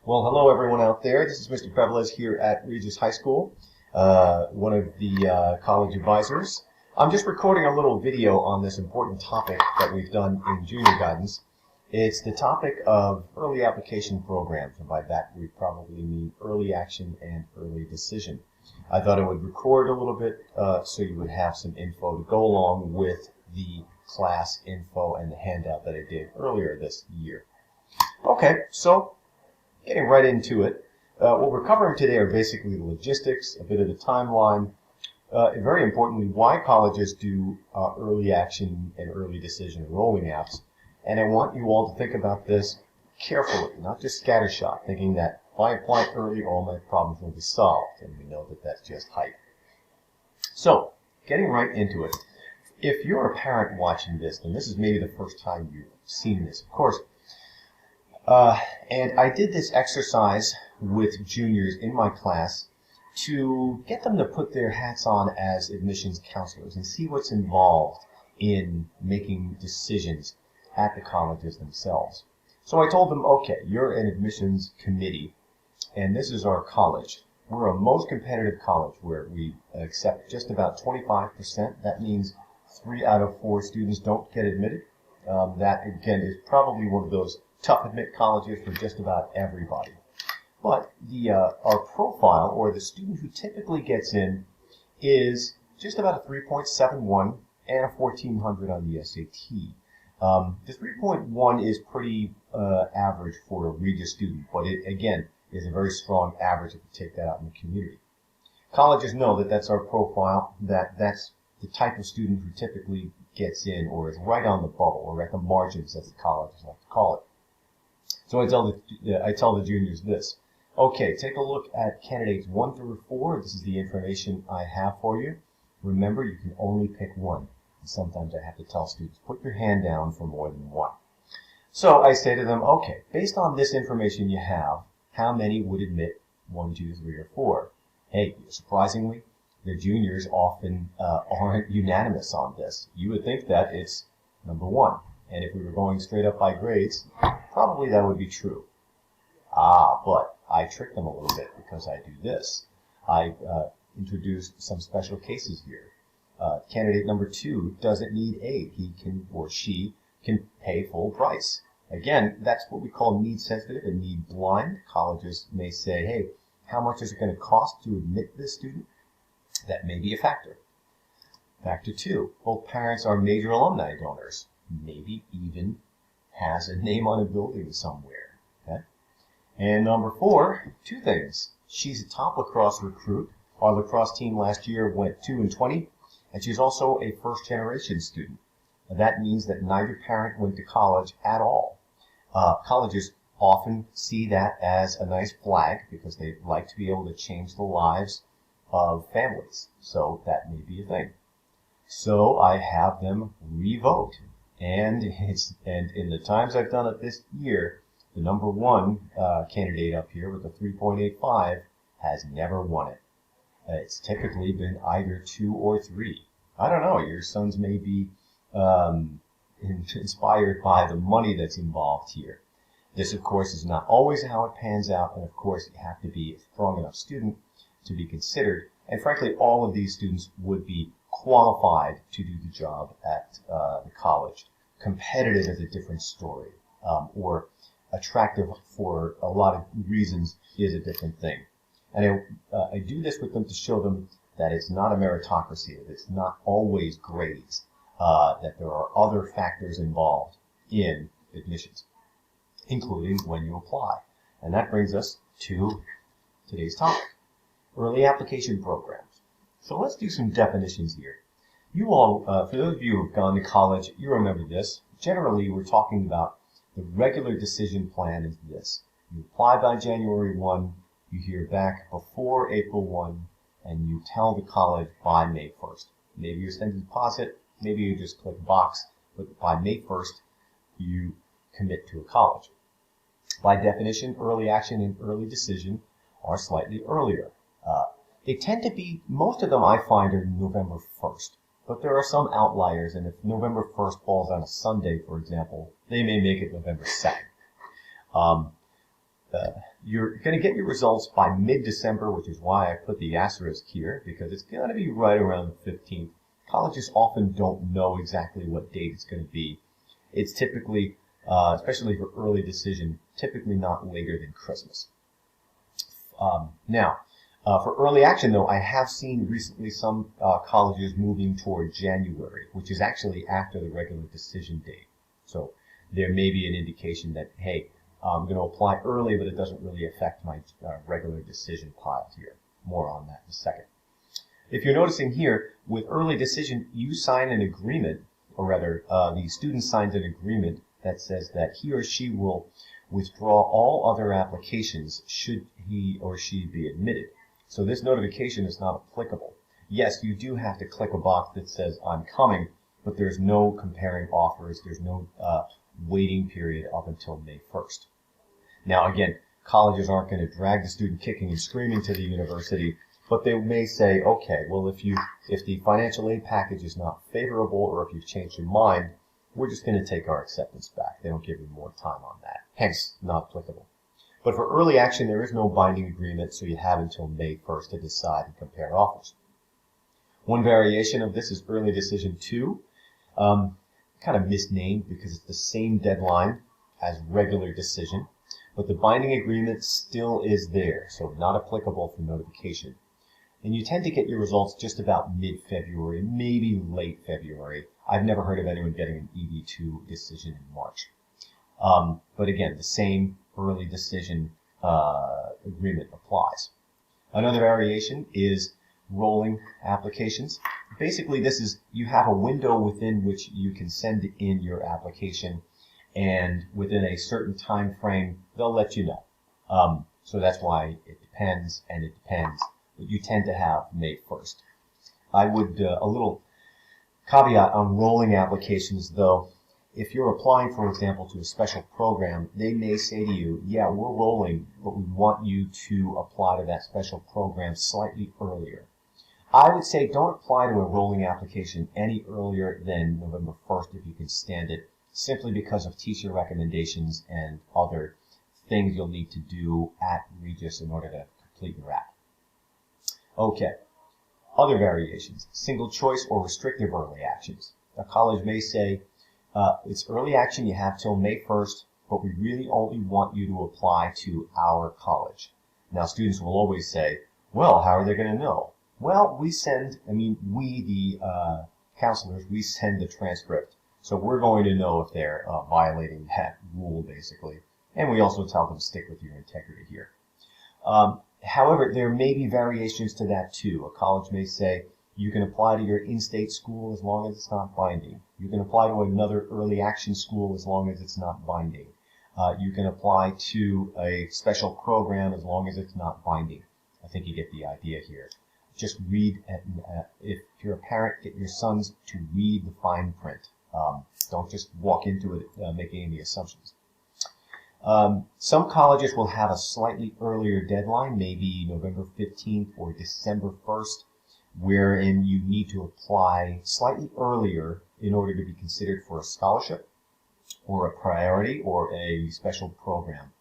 Well, hello everyone out there. This is Mr. Prevelez here at Regis High School, one of the college advisors. I'm just recording a little video on this important topic that we've done in junior guidance. It's the topic of early application programs, and by that we probably mean early action and early decision. I thought I would record a little bit so you would have some info to go along with the class info and the handout that I did earlier this year. Okay, so getting right into it, what we're covering today are basically the logistics, a bit of the timeline, and very importantly, why colleges do early action and early decision enrolling apps. And I want you all to think about this carefully, not just scattershot, thinking that if I apply early, all my problems will be solved. And we know that that's just hype. So, getting right into it, if you're a parent watching this, then this is maybe the first time you've seen this, of course. And I did this exercise with juniors in my class to get them to put their hats on as admissions counselors and see what's involved in making decisions at the colleges themselves. So I told them, okay, you're an admissions committee, and this is our college. We're a most competitive college where we accept just about 25%. That means 3 out of 4 students don't get admitted. That, again, is probably one of those tough admit colleges for just about everybody. But our profile, or the student who typically gets in, is just about a 3.71 and a 1400 on the SAT. The 3.1 is pretty average for a Regis student, but it, again, is a very strong average if you take that out in the community. Colleges know that that's our profile, that's the type of student who typically gets in or is right on the bubble or at the margins, as the colleges like to call it. So I tell the juniors this. Okay, take a look at candidates 1 through 4. This is the information I have for you. Remember, you can only pick one. And sometimes I have to tell students, put your hand down for more than one. So I say to them, okay, based on this information you have, how many would admit 1, 2, 3, or 4? Hey, surprisingly, the juniors often aren't unanimous on this. You would think that it's number 1. And if we were going straight up by grades, probably that would be true. But I trick them a little bit because I do this. I introduced some special cases here. Candidate number 2 doesn't need aid. He can, or she can pay full price. Again, that's what we call need sensitive and need blind. Colleges may say, hey, how much is it going to cost to admit this student? That may be a factor. Factor 2, both parents are major alumni donors. Maybe even has a name on a building somewhere. Okay? And number 4, 2 things. She's a top lacrosse recruit. Our lacrosse team last year went 2-20, and she's also a first-generation student. And that means that neither parent went to college at all. Colleges often see that as a nice flag because they like to be able to change the lives of families. So that may be a thing. So I have them re-vote. And in the times I've done it this year, the number 1 candidate up here with a 3.85 has never won it. It's typically been either 2 or 3. I don't know, your sons may be inspired by the money that's involved here. This, of course, is not always how it pans out, and of course you have to be a strong enough student to be considered. And frankly, all of these students would be qualified to do the job at the college. Competitive is a different story, or attractive for a lot of reasons is a different thing. And I do this with them to show them that it's not a meritocracy, that it's not always grades, that there are other factors involved in admissions, including when you apply. And that brings us to today's topic, early application programs. So let's do some definitions here. You all, for those of you who have gone to college, you remember this. Generally, we're talking about the regular decision plan is this. You apply by January 1, you hear back before April 1, and you tell the college by May 1st. Maybe you send a deposit, maybe you just click a box, but by May 1st, you commit to a college. By definition, early action and early decision are slightly earlier. They tend to be, most of them I find are November 1st. But there are some outliers, and if November 1st falls on a Sunday, for example, they may make it November 2nd. You're going to get your results by mid-December, which is why I put the asterisk here, because it's going to be right around the 15th. Colleges often don't know exactly what date it's going to be. It's typically, especially for early decision, typically not later than Christmas. Now, for early action, though, I have seen recently some colleges moving toward January, which is actually after the regular decision date. So there may be an indication that, hey, I'm going to apply early, but it doesn't really affect my regular decision pile here. More on that in a second. If you're noticing here, with early decision, you sign an agreement, or rather, the student signs an agreement that says that he or she will withdraw all other applications should he or she be admitted. So this notification is not applicable. Yes, you do have to click a box that says I'm coming, but there's no comparing offers, there's no waiting period up until May 1st. Now again, colleges aren't going to drag the student kicking and screaming to the university, but they may say, okay, well if the financial aid package is not favorable or if you've changed your mind, we're just going to take our acceptance back. They don't give you more time on that. Hence, not applicable. But for early action, there is no binding agreement, so you have until May 1st to decide and compare offers. One variation of this is early decision 2. Kind of misnamed because it's the same deadline as regular decision, but the binding agreement still is there, so not applicable for notification. And you tend to get your results just about mid-February, maybe late February. I've never heard of anyone getting an ED2 decision in March. But again, the same early decision agreement applies. Another variation is rolling applications. Basically, this is you have a window within which you can send in your application, and within a certain time frame, they'll let you know. So that's why it depends, and it depends. But you tend to have May 1st. I would, a little caveat on rolling applications, though. If you're applying, for example, to a special program, they may say to you, yeah, we're rolling, but we want you to apply to that special program slightly earlier. I would say don't apply to a rolling application any earlier than November 1st if you can stand it, simply because of teacher recommendations and other things you'll need to do at Regis in order to complete your app. Okay, other variations, single choice or restrictive early actions. A college may say, it's early action, you have till May 1st, but we really only want you to apply to our college. Now students will always say, well, how are they going to know? Well, we, the counselors, we send the transcript. So we're going to know if they're violating that rule, basically. And we also tell them stick with your integrity here. However, there may be variations to that too. A college may say you can apply to your in-state school as long as it's not binding. You can apply to another early action school as long as it's not binding. You can apply to a special program as long as it's not binding. I think you get the idea here. Just read, if you're a parent, get your sons to read the fine print. Don't just walk into it making any assumptions. Some colleges will have a slightly earlier deadline, maybe November 15th or December 1st, wherein you need to apply slightly earlier in order to be considered for a scholarship or a priority or a special program.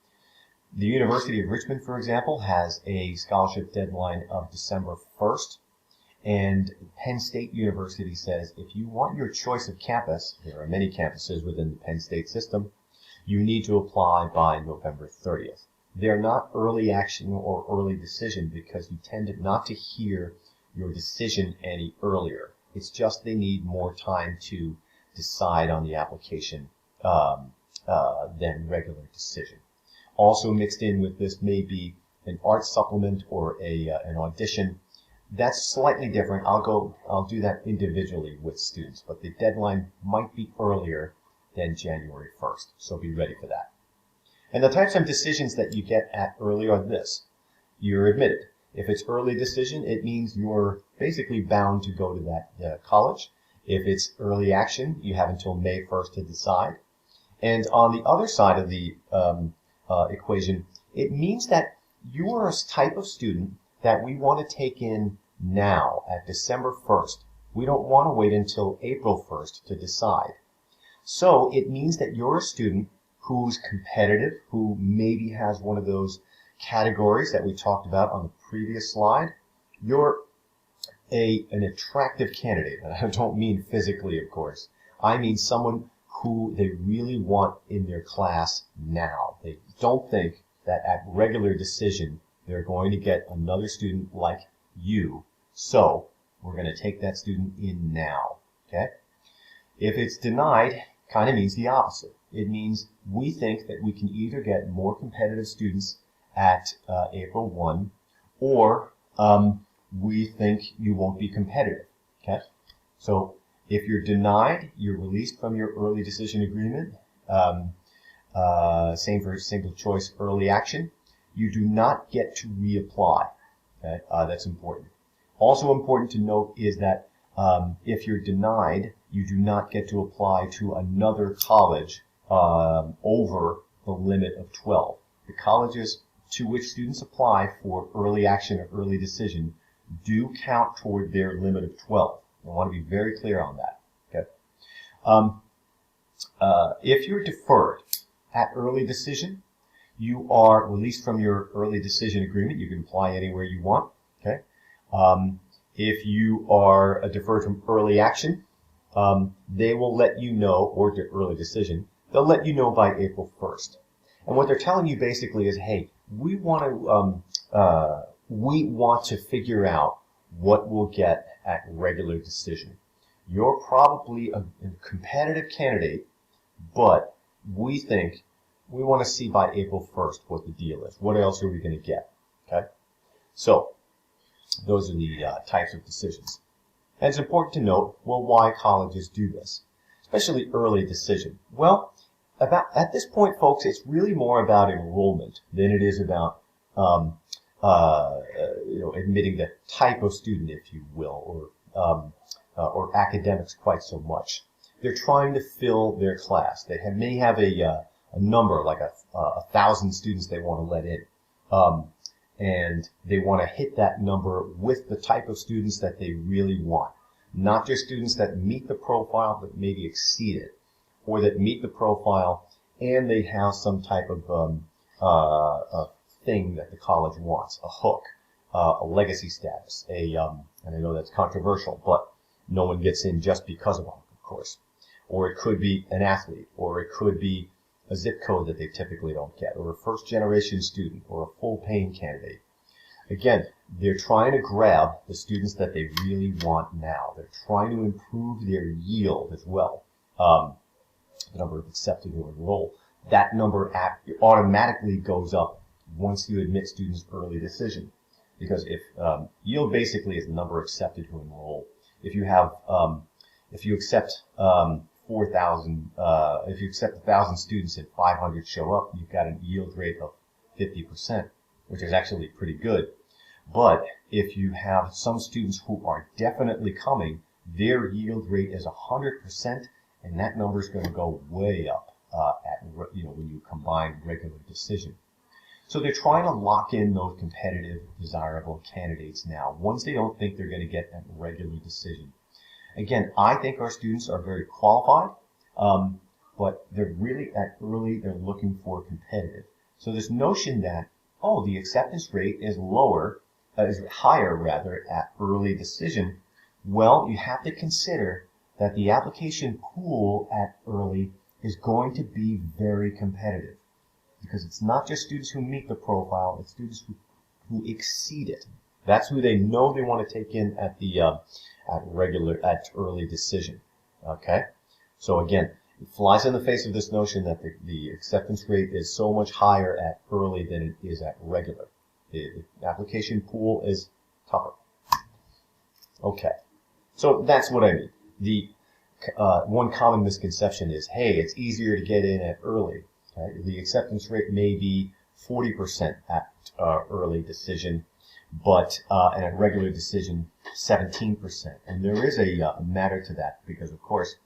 The University of Richmond, for example, has a scholarship deadline of December 1st, and Penn State University says if you want your choice of campus, there are many campuses within the Penn State system, you need to apply by November 30th. They're not early action or early decision because you tend not to hear your decision any earlier. It's just they need more time to decide on the application than regular decision. Also mixed in with this may be an art supplement or an audition. That's slightly different. I'll do that individually with students, but the deadline might be earlier than January 1st, so be ready for that. And the types of decisions that you get at early are this. You're admitted. If it's early decision, it means you're basically bound to go to that college. If it's early action, you have until May 1st to decide. And on the other side of the equation, it means that you are a type of student that we want to take in now at December 1st. We don't want to wait until April 1st to decide. So it means that you're a student who's competitive, who maybe has one of those categories that we talked about on the previous slide. You're an attractive candidate, and I don't mean physically, of course. I mean someone who they really want in their class now. They don't think that at regular decision they're going to get another student like you, so we're going to take that student in now. Okay? If it's denied, kind of means the opposite. It means we think that we can either get more competitive students at April 1, or we think you won't be competitive. Okay? So if you're denied, you're released from your early decision agreement. Same for single choice early action. You do not get to reapply. Okay? That's important. Also important to note is that if you're denied, you do not get to apply to another college over the limit of 12. The colleges to which students apply for early action or early decision do count toward their limit of 12. I want to be very clear on that. Okay. If you're deferred at early decision, you are released from your early decision agreement. You can apply anywhere you want. Okay. If you are deferred from early action, they will let you know, or to early decision, they'll let you know by April 1st. And what they're telling you basically is, hey, we want to figure out what we'll get at regular decision. You're probably a competitive candidate, but we think we want to see by April 1st what the deal is. What else are we going to get? Okay? So, those are the types of decisions. And it's important to note, well, why colleges do this, especially early decision. Well, at this point, folks, it's really more about enrollment than it is about admitting the type of student, if you will, or academics quite so much. They're trying to fill their class. They may have a number, like 1,000 students they want to let in. And they want to hit that number with the type of students that they really want. Not just students that meet the profile but maybe exceed it, or that meet the profile and they have some type of thing that the college wants, a hook, a legacy status, and I know that's controversial, but no one gets in just because of a hook, of course. Or it could be an athlete, or it could be a zip code that they typically don't get, or a first-generation student, or a full-paying candidate. Again, they're trying to grab the students that they really want now. They're trying to improve their yield as well, the number of accepted who enroll. That number automatically goes up once you admit students early decision, because if yield basically is the number accepted who enroll. If you have, if you accept 4,000, if you accept 1,000 students and 500 show up, you've got a yield rate of 50%, which is actually pretty good. But if you have some students who are definitely coming, their yield rate is 100%, and that number is going to go way up when you combine regular decision. So they're trying to lock in those competitive, desirable candidates now, ones they don't think they're going to get at regular decision. Again, I think our students are very qualified, but they're really at early, they're looking for competitive. So this notion that, oh, the acceptance rate is higher rather at early decision, well, you have to consider that the application pool at early is going to be very competitive, because it's not just students who meet the profile, it's students who exceed it. That's who they know they want to take in at the at early decision. Okay, so again, it flies in the face of this notion that the acceptance rate is so much higher at early than it is at regular. The application pool is tougher. Okay, so that's what I mean. The one common misconception is, hey, it's easier to get in at early. Okay? The acceptance rate may be 40% at early decision, but and at regular decision, 17%. And there is a matter to that, because of course,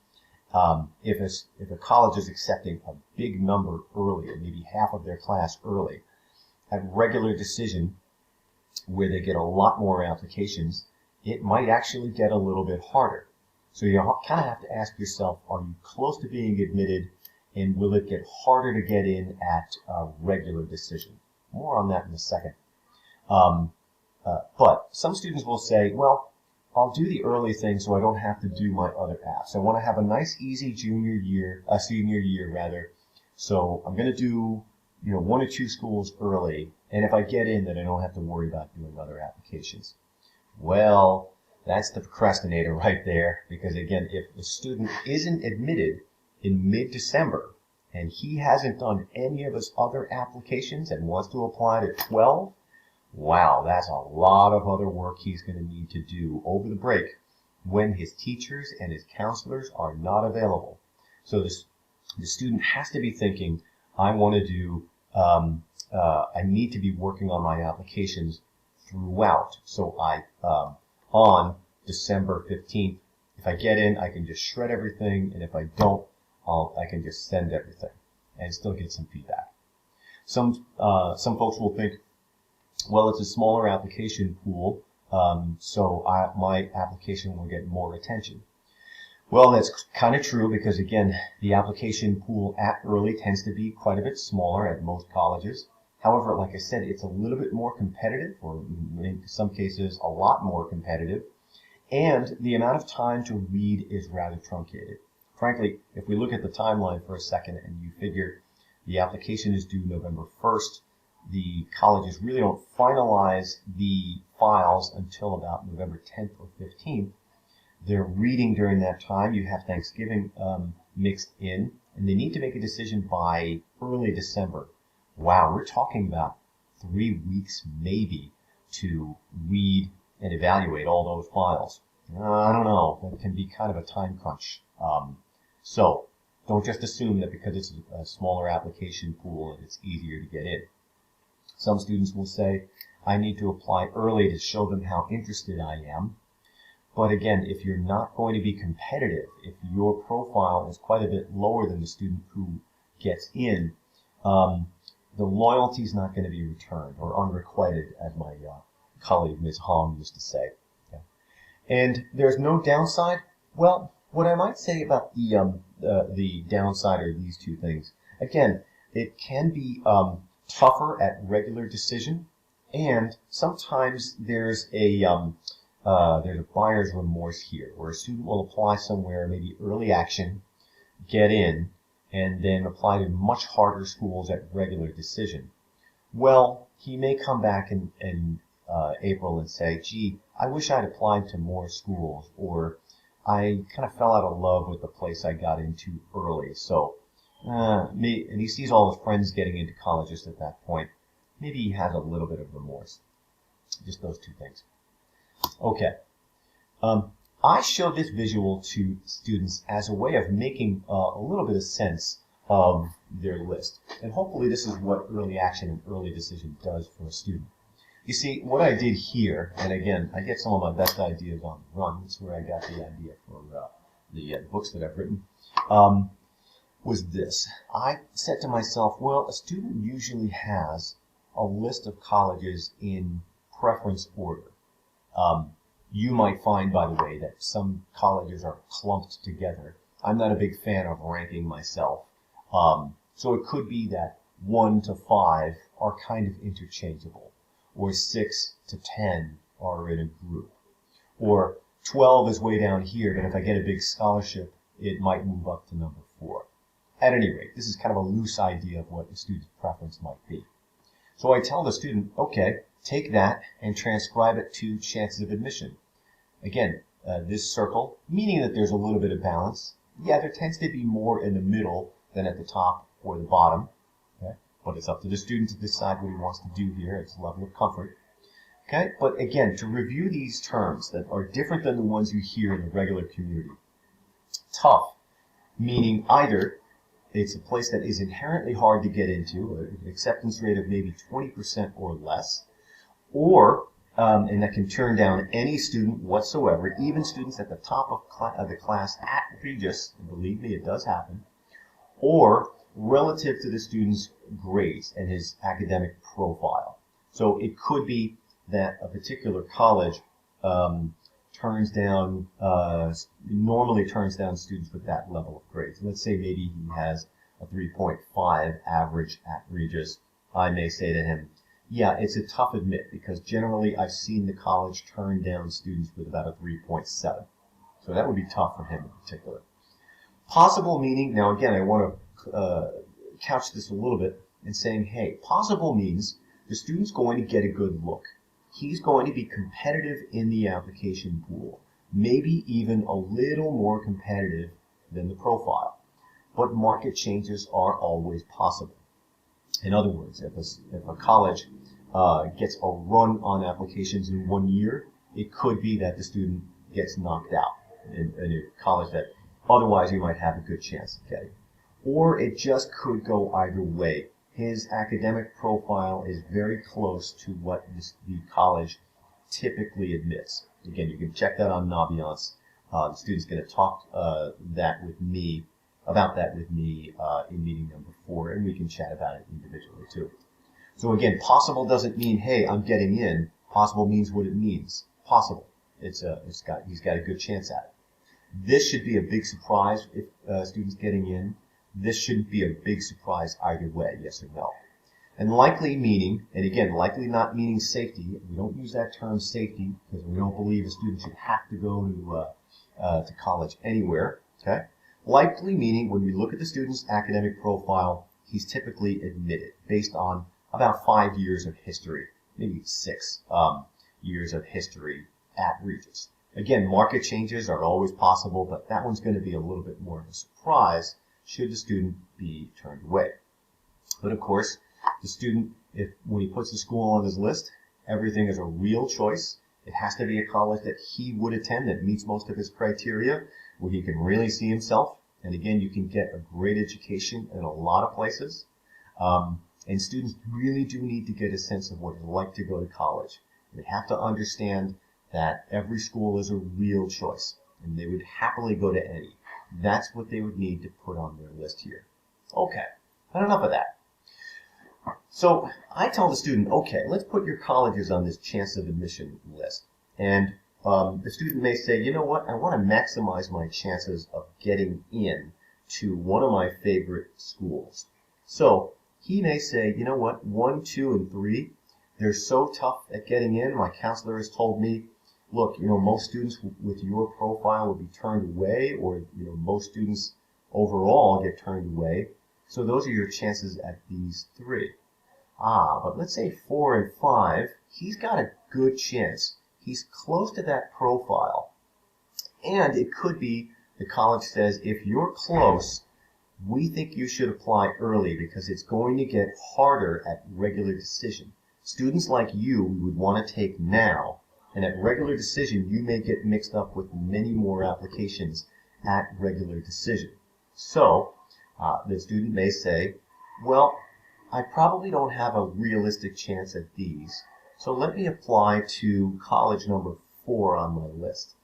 if a college is accepting a big number early, or maybe half of their class early, at regular decision, where they get a lot more applications, it might actually get a little bit harder. So you kind of have to ask yourself, are you close to being admitted, and will it get harder to get in at regular decision? More on that in a second. But some students will say, well, I'll do the early thing so I don't have to do my other apps. I want to have a nice, easy senior year rather. So I'm going to do, 1 or 2 schools early. And if I get in, then I don't have to worry about doing other applications. Well, that's the procrastinator right there. Because again, if a student isn't admitted in mid-December and he hasn't done any of his other applications and wants to apply to 12, wow, that's a lot of other work he's going to need to do over the break when his teachers and his counselors are not available. So the student has to be thinking, I want to do, I need to be working on my applications throughout. So on December 15th, if I get in, I can just shred everything, and if I don't, I can just send everything and still get some feedback. Some folks will think, well, it's a smaller application pool, so my application will get more attention. Well, that's kind of true because, again, the application pool at early tends to be quite a bit smaller at most colleges. However, like I said, it's a little bit more competitive, or in some cases, a lot more competitive, and the amount of time to read is rather truncated. Frankly, if we look at the timeline for a second and you figure the application is due November 1st, the colleges really don't finalize the files until about November 10th or 15th. They're reading during that time. You have Thanksgiving mixed in, and they need to make a decision by early December. Wow, we're talking about 3 weeks maybe to read and evaluate all those files. I don't know. That can be kind of a time crunch. So don't just assume that because it's a smaller application pool, it's easier to get in. Some students will say, I need to apply early to show them how interested I am. But again, if you're not going to be competitive, if your profile is quite a bit lower than the student who gets in, the loyalty is not going to be returned or unrequited, as my colleague Ms. Hong used to say. Okay. And there's no downside. Well, what I might say about the downside are these two things. Again, it can be tougher at regular decision, and sometimes there's a buyer's remorse here, where a student will apply somewhere, maybe early action, get in, and then apply to much harder schools at regular decision. Well, he may come back in April and say, gee, I wish I'd applied to more schools, or I kind of fell out of love with the place I got into early, so and he sees all his friends getting into college just at that point. Maybe he has a little bit of remorse. Just those two things. Okay. I show this visual to students as a way of making a little bit of sense of their list. And hopefully this is what early action and early decision does for a student. You see, what I did here, and again, I get some of my best ideas on the run. That's where I got the idea for the books that I've written. Was this. I said to myself, well, a student usually has a list of colleges in preference order. You might find, by the way, that some colleges are clumped together. I'm not a big fan of ranking myself. So it could be that 1 to 5 are kind of interchangeable, or 6 to 10 are in a group, or 12 is way down here, but if I get a big scholarship, it might move up to number 4. At any rate, this is kind of a loose idea of what the student's preference might be. So I tell the student, okay, take that and transcribe it to chances of admission. Again, this circle, meaning that there's a little bit of balance. Yeah, there tends to be more in the middle than at the top or the bottom. Okay? But it's up to the student to decide what he wants to do here. It's a level of comfort. Okay? But again, to review these terms that are different than the ones you hear in the regular community. Tough, meaning either it's a place that is inherently hard to get into, an acceptance rate of maybe 20% or less, or, and that can turn down any student whatsoever, even students at the top of the class at Regis, and believe me, it does happen, or relative to the student's grades and his academic profile. So it could be that a particular college normally turns down students with that level of grades. Let's say maybe he has a 3.5 average at Regis. I may say to him, Yeah, it's a tough admit because generally I've seen the college turn down students with about a 3.7. So that would be tough for him in particular. Possible meaning, now again, I want to couch this a little bit in saying, hey, possible means the student's going to get a good look. He's going to be competitive in the application pool, maybe even a little more competitive than the profile. But market changes are always possible. In other words, if a college gets a run on applications in 1 year, it could be that the student gets knocked out in a college that otherwise he might have a good chance of getting. Or it just could go either way. His academic profile is very close to what the college typically admits. Again, you can check that on Naviance. The student's going to talk about that with me in meeting number 4, and we can chat about it individually too. So again, possible doesn't mean, hey, I'm getting in. Possible means what it means. Possible. He's got a good chance at it. This should be a big surprise if students getting in. This shouldn't be a big surprise either way, yes or no. And likely meaning, and again, likely not meaning safety. We don't use that term safety because we don't believe a student should have to go to college anywhere. Okay. Likely meaning when we look at the student's academic profile, he's typically admitted based on about 5 years of history, maybe 6 years of history at Regis. Again, market changes are always possible, but that one's going to be a little bit more of a surprise should the student be turned away. But of course, the student, when he puts the school on his list, everything is a real choice. It has to be a college that he would attend that meets most of his criteria, where he can really see himself. And again, you can get a great education in a lot of places. And students really do need to get a sense of what it's like to go to college. They have to understand that every school is a real choice, and they would happily go to any. That's what they would need to put on their list here. Okay, but enough of that. So I tell the student, okay, let's put your colleges on this chance of admission list. And the student may say, you know what, I want to maximize my chances of getting in to one of my favorite schools. So he may say, you know what, 1, 2, and 3, they're so tough at getting in. My counselor has told me, look, most students with your profile will be turned away, or, most students overall get turned away. So those are your chances at these 3. But let's say 4 and 5, he's got a good chance. He's close to that profile. And it could be the college says, if you're close, we think you should apply early because it's going to get harder at regular decision. Students like you we would want to take now, and at regular decision you may get mixed up with many more applications at regular decision. So the student may say, well, I probably don't have a realistic chance at these, so let me apply to college number 4 on my list.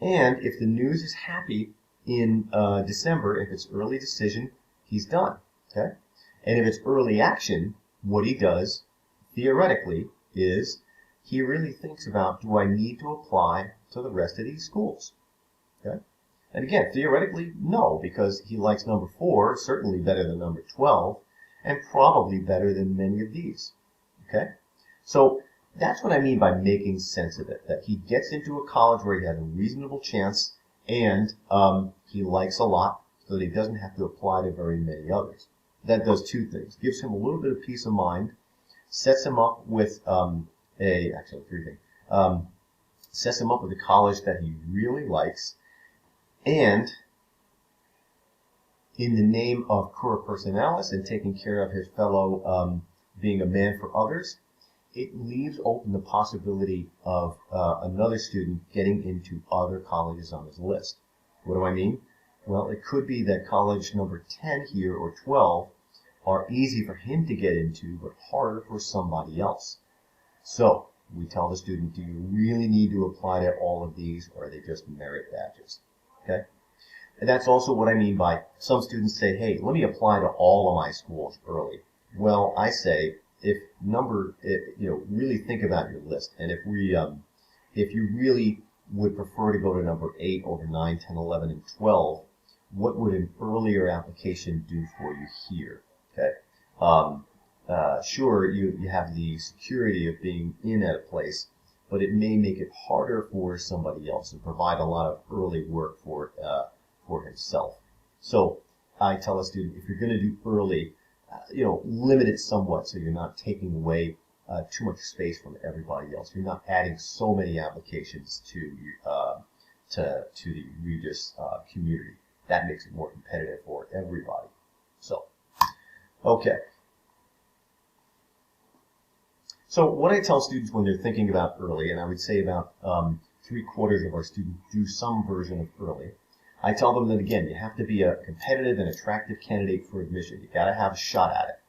And if the news is happy in December, if it's early decision, he's done. Okay? And if it's early action, what he does, theoretically, is he really thinks about, do I need to apply to the rest of these schools? Okay? And again, theoretically, no, because he likes number 4, certainly better than number 12, and probably better than many of these. Okay? So that's what I mean by making sense of it, that he gets into a college where he has a reasonable chance and he likes a lot, so that he doesn't have to apply to very many others. That does 2 things. Gives him a little bit of peace of mind, sets him up with actually 3 things. Sets him up with a college that he really likes, and in the name of cura personalis and taking care of his fellow, being a man for others, it leaves open the possibility of another student getting into other colleges on his list. What do I mean? Well, it could be that college number 10 here or 12 are easy for him to get into, but harder for somebody else. So we tell the student, do you really need to apply to all of these, or are they just merit badges? Okay? And that's also what I mean by some students say, hey, let me apply to all of my schools early. Well, I say, really think about your list. And if you really would prefer to go to number 8 over 9, 10, 11, and 12, what would an earlier application do for you here? Okay. sure, you have the security of being in at a place, but it may make it harder for somebody else and provide a lot of early work for himself. So I tell a student, if you're going to do early, limit it somewhat so you're not taking away too much space from everybody else. You're not adding so many applications to the Regis community. That makes it more competitive for everybody. So, okay. So what I tell students when they're thinking about early, and I would say about 3/4 of our students do some version of early, I tell them that, again, you have to be a competitive and attractive candidate for admission. You got to have a shot at it.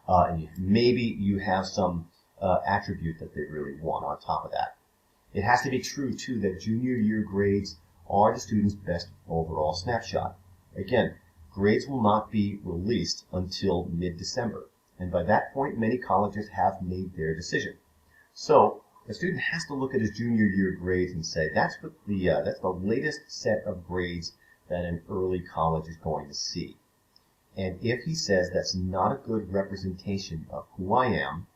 And maybe you have some attribute that they really want on top of that. It has to be true, too, that junior year grades are the student's best overall snapshot. Again, grades will not be released until mid-December. And by that point, many colleges have made their decision. So the student has to look at his junior year grades and say, that's the latest set of grades that an early college is going to see. And if he says that's not a good representation of who I am,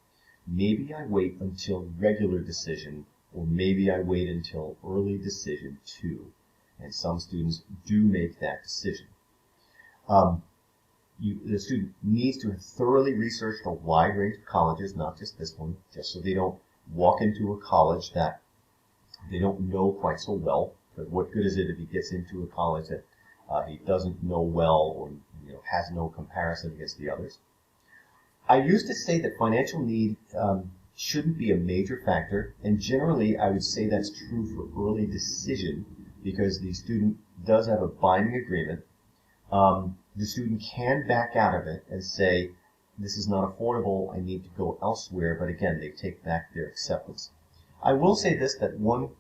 maybe I wait until regular decision, or maybe I wait until early decision too. And some students do make that decision. The student needs to have thoroughly researched a wide range of colleges, not just this one, just so they don't walk into a college that they don't know quite so well. Because what good is it if he gets into a college that he doesn't know well, or has no comparison against the others? I used to say that financial need shouldn't be a major factor, and generally I would say that's true for early decision because the student does have a binding agreement. The student can back out of it and say, this is not affordable, I need to go elsewhere, but again, they take back their acceptance. I will say this, that one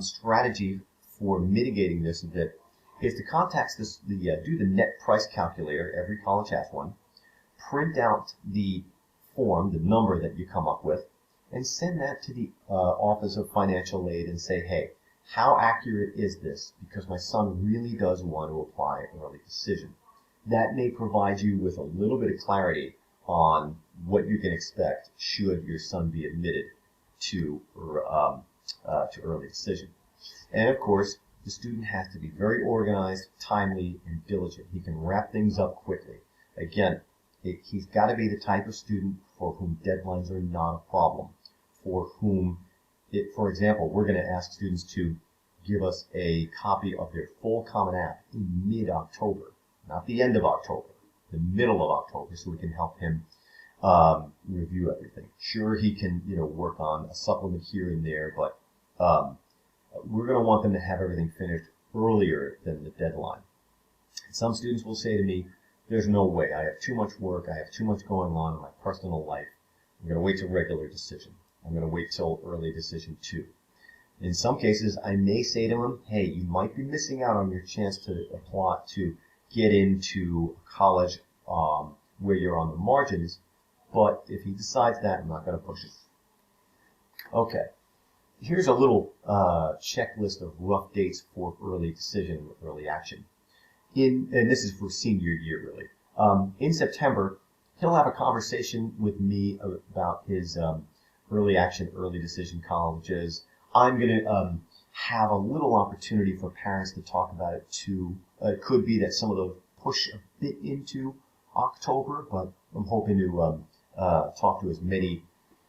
strategy for mitigating this a bit is to do the net price calculator. Every college has one. Print out the form, the number that you come up with, and send that to the Office of Financial Aid and say, hey, how accurate is this? Because my son really does want to apply early decision. That may provide you with a little bit of clarity on what you can expect should your son be admitted to early decision. And of course, the student has to be very organized, timely, and diligent. He can wrap things up quickly. Again, he's got to be the type of student for whom deadlines are not a problem. For example, we're going to ask students to give us a copy of their full Common App in mid-October, not the end of October, the middle of October, so we can help him review everything. Sure, he can work on a supplement here and there, but we're going to want them to have everything finished earlier than the deadline. Some students will say to me, there's no way, I have too much work, I have too much going on in my personal life, I'm going to wait till regular decision. I'm going to wait till early decision too. In some cases, I may say to him, hey, you might be missing out on your chance to apply to get into college where you're on the margins, but if he decides that, I'm not going to push it. Okay, here's a little checklist of rough dates for early decision, early action. And this is for senior year, really. In September, he'll have a conversation with me about his early action, early decision colleges. I'm going to have a little opportunity for parents to talk about it too. It could be that some of those push a bit into October, but I'm hoping to talk to as many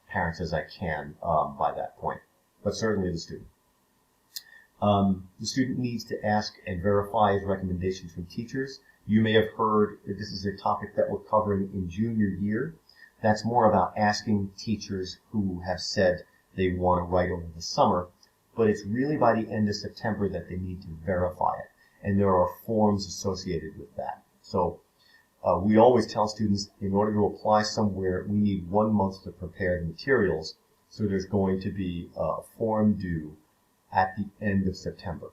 parents as I can by that point, but certainly the student. The student needs to ask and verify his recommendations from teachers. You may have heard that this is a topic that we're covering in junior year. That's more about asking teachers who have said they want to write over the summer, but it's really by the end of September that they need to verify it. And there are forms associated with that. So we always tell students, in order to apply somewhere, we need 1 month to prepare the materials. So there's going to be a form due at the end of September.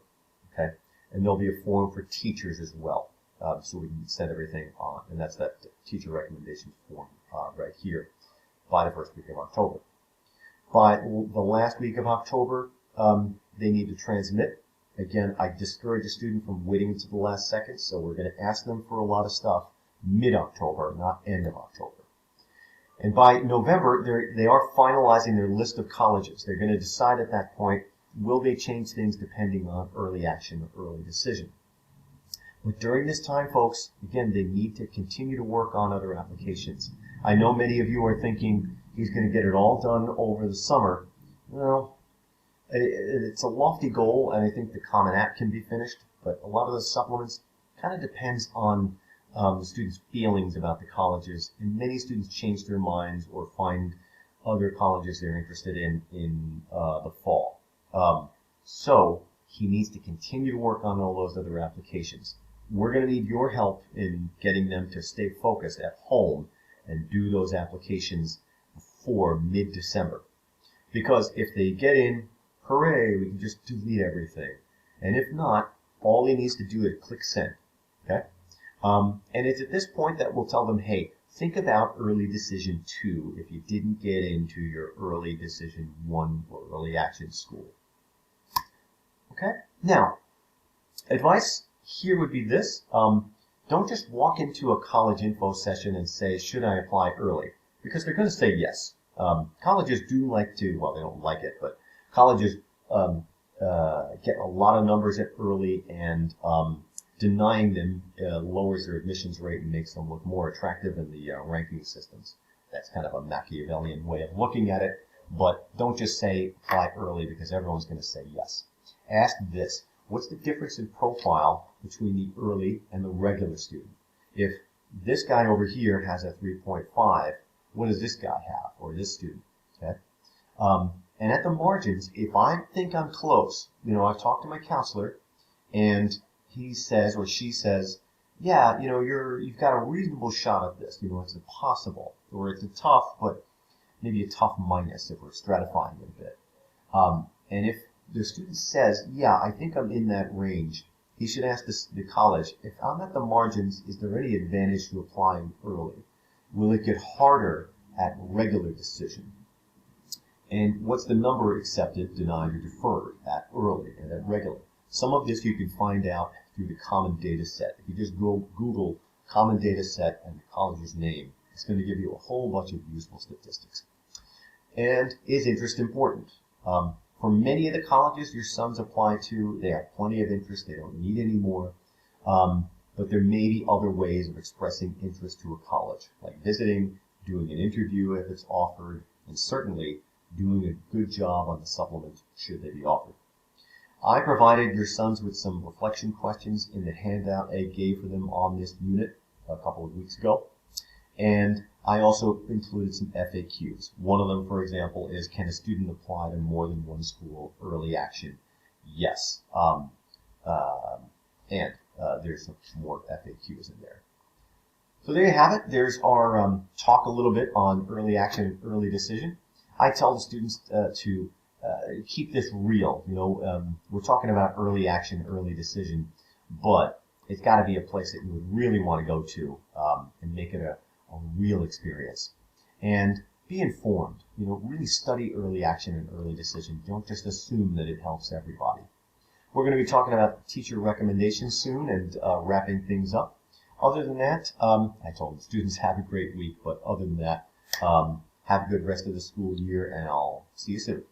Okay? And there'll be a form for teachers as well. So we can send everything on. And that's that teacher recommendation form right here by the first week of October. By the last week of October, they need to transmit. Again, I discourage a student from waiting until the last second, so we're going to ask them for a lot of stuff mid-October, not end of October. And by November, they are finalizing their list of colleges. They're going to decide at that point, will they change things depending on early action or early decision. But during this time, folks, again, they need to continue to work on other applications. I know many of you are thinking he's going to get it all done over the summer. Well, it's a lofty goal, and I think the Common App can be finished, but a lot of the supplements kind of depends on the students' feelings about the colleges, and many students change their minds or find other colleges they're interested in the fall. So he needs to continue to work on all those other applications. We're going to need your help in getting them to stay focused at home and do those applications before mid-December. Because if they get in, hooray, we can just delete everything. And if not, all he needs to do is click send. Okay? And it's at this point that we'll tell them, hey, think about early decision 2 if you didn't get into your early decision 1 or early action school. Okay? Now, advice here would be this. Don't just walk into a college info session and say, should I apply early? Because they're going to say yes. Colleges do like to, well, they don't like it, but colleges get a lot of numbers at early, and denying them lowers their admissions rate and makes them look more attractive in the ranking systems. That's kind of a Machiavellian way of looking at it, but don't just say apply early because everyone's going to say yes. Ask this: what's the difference in profile between the early and the regular student? If this guy over here has a 3.5, what does this guy have, or this student? Okay. And at the margins, if I think I'm close, I've talked to my counselor, and he says or she says, yeah, you've got a reasonable shot at this. It's a possible, or it's a tough, but maybe a tough minus if we're stratifying it a bit. And if the student says, yeah, I think I'm in that range, he should ask the college, if I'm at the margins, is there any advantage to applying early? Will it get harder at regular decision? And what's the number accepted, denied, or deferred at early and at regular? Some of this you can find out through the common data set. If you just go Google common data set and the college's name, it's going to give you a whole bunch of useful statistics. And is interest important? For many of the colleges your sons apply to, they have plenty of interest, they don't need any more. But there may be other ways of expressing interest to a college, like visiting, doing an interview if it's offered, and certainly doing a good job on the supplement should they be offered. I provided your sons with some reflection questions in the handout I gave for them on this unit a couple of weeks ago. And I also included some FAQs. One of them, for example, is, can a student apply to more than one school early action? Yes. There's some more FAQs in there. So there you have it. There's our talk a little bit on early action and early decision. I tell the students to keep this real. We're talking about early action, early decision, but it's got to be a place that you would really want to go to and make it a real experience. And be informed. Really study early action and early decision. Don't just assume that it helps everybody. We're going to be talking about teacher recommendations soon and wrapping things up. Other than that, I told the students have a great week, but other than that, have a good rest of the school year, and I'll see you soon.